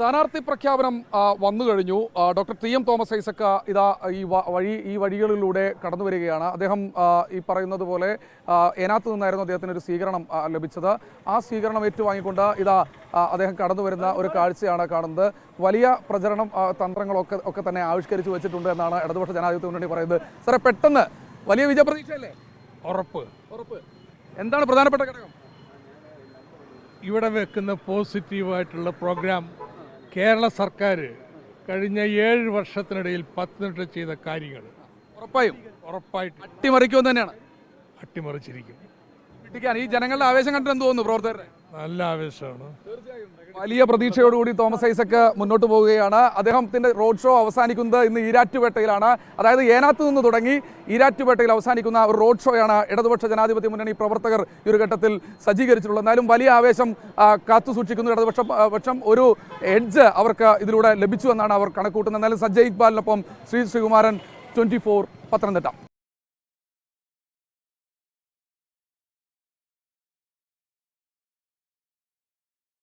സ്ഥാനാർത്ഥി പ്രഖ്യാപനം വന്നു കഴിഞ്ഞു. Doctor T M Thomas Isaac ഇതാ ഈ വഴികളിലൂടെ കടന്നു വരികയാണ്. അദ്ദേഹം ഈ പറയുന്നത് പോലെ ഏനാത്ത് നിന്നായിരുന്നു അദ്ദേഹത്തിന് ഒരു സ്വീകരണം ലഭിച്ചത്. ആ സ്വീകരണം ഏറ്റുവാങ്ങിക്കൊണ്ട് ഇതാ അദ്ദേഹം കടന്നു വരുന്ന ഒരു കാഴ്ചയാണ് കാണുന്നത്. വലിയ പ്രചരണം തന്ത്രങ്ങളൊക്കെ തന്നെ ആവിഷ്കരിച്ചു വെച്ചിട്ടുണ്ട് എന്നാണ് ഇടതുപക്ഷ ജനാധിപത്യ മുന്നണി പറയുന്നത്. സാറേ, പെട്ടെന്ന് വലിയ വിജയപ്രതീക്ഷയല്ലേ? ഉറപ്പ്. എന്താണ് പ്രധാനപ്പെട്ട ഘടകം? ഇവിടെ വെക്കുന്ന പോസിറ്റീവായിട്ടുള്ള പ്രോഗ്രാം കേരള സർക്കാർ കഴിഞ്ഞ 7 വർഷത്തിനിടയിൽ പത്തനംതിട്ട ചെയ്ത കാര്യങ്ങൾ ഉറപ്പായിട്ട് അട്ടിമറിക്കുമെന്ന് തന്നെയാണ്. അട്ടിമറിച്ചിരിക്കും. ഈ ജനങ്ങളുടെ ആവേശം കണ്ടിട്ട് എന്ത് തോന്നുന്നു? പ്രവർത്തകരുടെ നല്ല ആവേശമാണ്. വലിയ പ്രതീക്ഷയോടുകൂടി തോമസ് ഐസക് മുന്നോട്ട് പോവുകയാണ്. അദ്ദേഹത്തിന്റെ റോഡ് ഷോ അവസാനിക്കുന്നത് ഇന്ന് ഈരാറ്റുപേട്ടയിലാണ്. അതായത് ഏനാത്ത് നിന്ന് തുടങ്ങി ഈരാറ്റുപേട്ടയിൽ അവസാനിക്കുന്ന ഒരു റോഡ് ഷോയാണ് ഇടതുപക്ഷ ജനാധിപത്യ മുന്നണി പ്രവർത്തകർ ഈ ഒരു ഘട്ടത്തിൽ സജ്ജീകരിച്ചിട്ടുള്ളത്. എന്നാലും വലിയ ആവേശം കാത്തു സൂക്ഷിക്കുന്നു ഇടതുപക്ഷം. ഒരു എഡ്ജ് അവർക്ക് ഇതിലൂടെ ലഭിച്ചു എന്നാണ് അവർ കണക്കൂട്ടുന്നത്. എന്നാലും സജ്ജയ് ഇക്ബാലിനൊപ്പം ശ്രീകുമാരൻ, 24 പത്തനംതിട്ട.